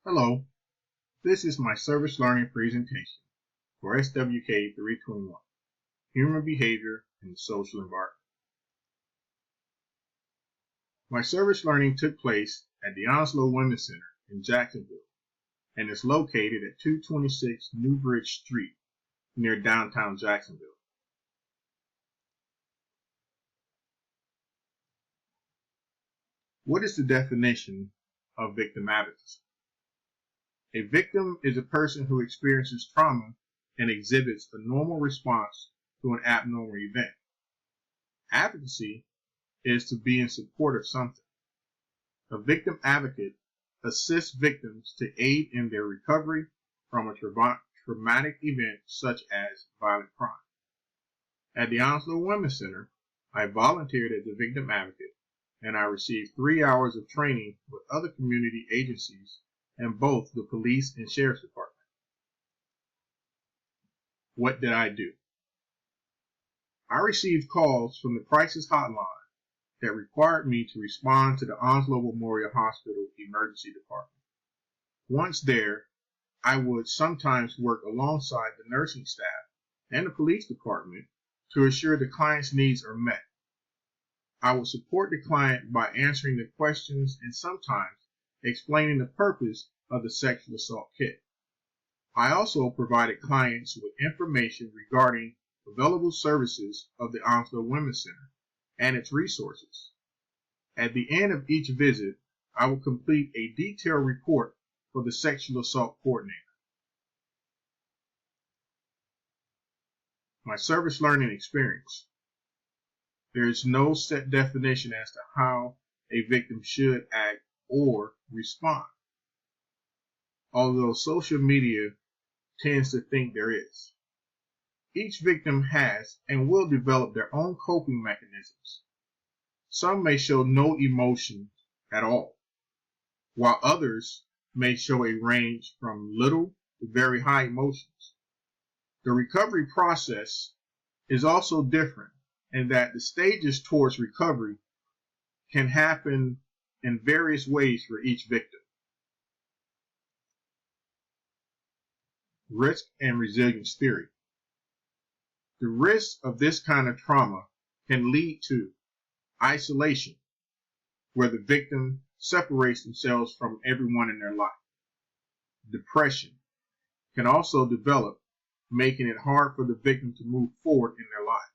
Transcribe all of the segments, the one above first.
Hello, this is my service learning presentation for SWK 321, Human Behavior in the Social Environment. My service learning took place at the Onslow Women's Center in Jacksonville and is located at 226 New Bridge Street near downtown Jacksonville. What is the definition of victim advocacy? A victim is a person who experiences trauma and exhibits a normal response to an abnormal event. Advocacy is to be in support of something. A victim advocate assists victims to aid in their recovery from a traumatic event such as violent crime. At the Onslow Women's Center, I volunteered as a victim advocate, and I received 3 hours of training with other community agencies and both the police and sheriff's department. What did I do? I received calls from the crisis hotline that required me to respond to the Onslow Memorial Hospital Emergency Department. Once there, I would sometimes work alongside the nursing staff and the police department to ensure the client's needs are met. I would support the client by answering the questions and sometimes explaining the purpose of the sexual assault kit. I also provided clients with information regarding available services of the Onslow Women's Center and its resources. At the end of each visit, I will complete a detailed report for the sexual assault coordinator. My service learning experience. There is no set definition as to how a victim should act or respond, although social media tends to think there is. Each victim has and will develop their own coping mechanisms. Some may show no emotion at all, while others may show a range from little to very high emotions. The recovery process is also different in that the stages towards recovery can happen in various ways for each victim. Risk and resilience theory. The risk of this kind of trauma can lead to isolation, where the victim separates themselves from everyone in their life. Depression can also develop, making it hard for the victim to move forward in their life.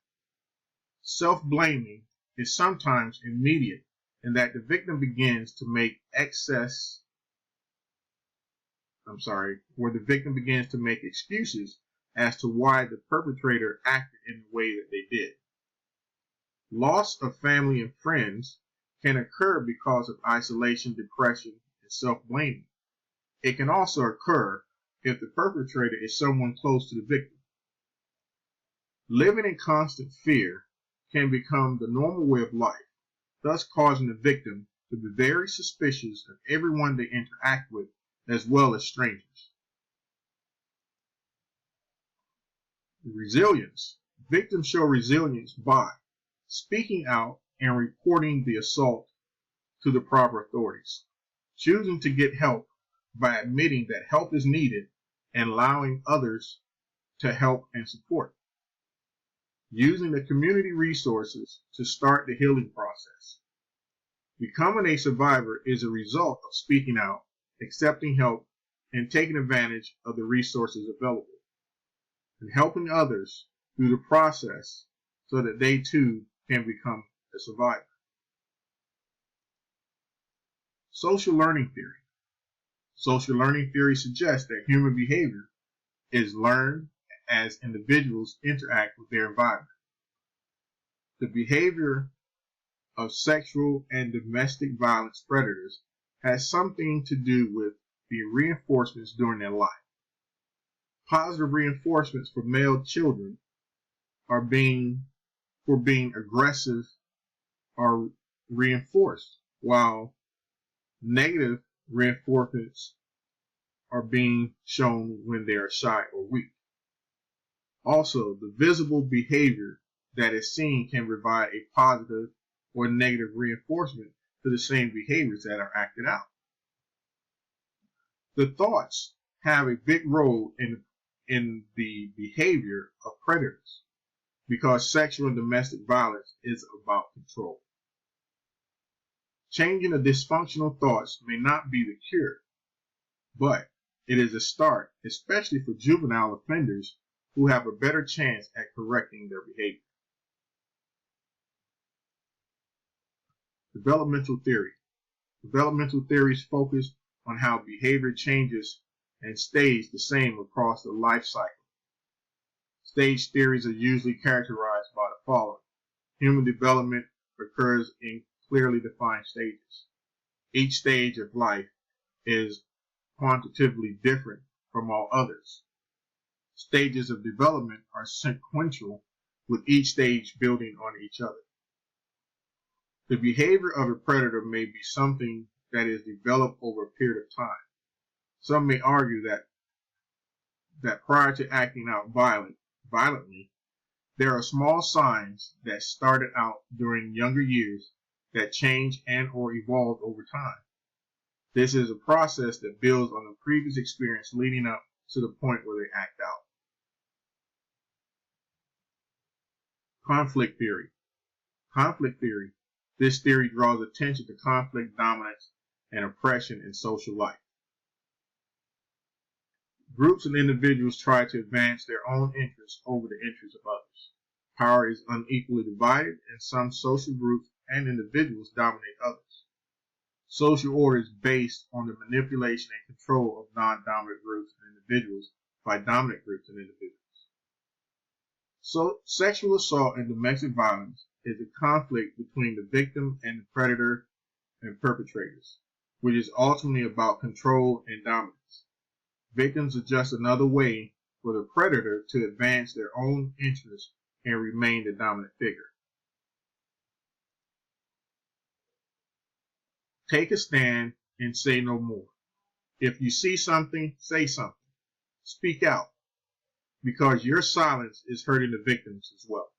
Self-blaming is sometimes immediate in that the victim begins to make excuses as to why the perpetrator acted in the way that they did. Loss of family and friends can occur because of isolation, depression, and self-blaming. It can also occur if the perpetrator is someone close to the victim. Living in constant fear can become the normal way of life, thus causing the victim to be very suspicious of everyone they interact with, as well as strangers. Resilience. Victims show resilience by speaking out and reporting the assault to the proper authorities, choosing to get help by admitting that help is needed and allowing others to help and support, using the community resources to start the healing process. Becoming a survivor is a result of speaking out, accepting help, and taking advantage of the resources available, and helping others through the process so that they too can become a survivor. Social learning theory. Social learning theory suggests that human behavior is learned as individuals interact with their environment. The behavior of sexual and domestic violence predators has something to do with the reinforcements during their life. Positive reinforcements for male children for being aggressive are reinforced, while negative reinforcements are being shown when they are shy or weak. Also, the visible behavior that is seen can provide a positive or negative reinforcement to the same behaviors that are acted out. The thoughts have a big role in the behavior of predators because sexual and domestic violence is about control. Changing the dysfunctional thoughts may not be the cure, but it is a start, especially for juvenile offenders who have a better chance at correcting their behavior. Developmental theory. Developmental theories focus on how behavior changes and stays the same across the life cycle. Stage theories are usually characterized by the following. Human development occurs in clearly defined stages. Each stage of life is quantitatively different from all others. Stages of development are sequential, with each stage building on each other. The behavior of a predator may be something that is developed over a period of time. Some may argue that prior to acting out violently, there are small signs that started out during younger years that change and or evolve over time. This is a process that builds on the previous experience leading up to the point where they act out. Conflict theory. Conflict theory. This theory draws attention to conflict, dominance, and oppression in social life. Groups and individuals try to advance their own interests over the interests of others. Power is unequally divided, and some social groups and individuals dominate others. Social order is based on the manipulation and control of non-dominant groups and individuals by dominant groups and individuals. So, sexual assault and domestic violence is a conflict between the victim and the predator and perpetrators, which is ultimately about control and dominance. Victims are just another way for the predator to advance their own interests and remain the dominant figure. Take a stand and say no more. If you see something, say something. Speak out, because your silence is hurting the victims as well.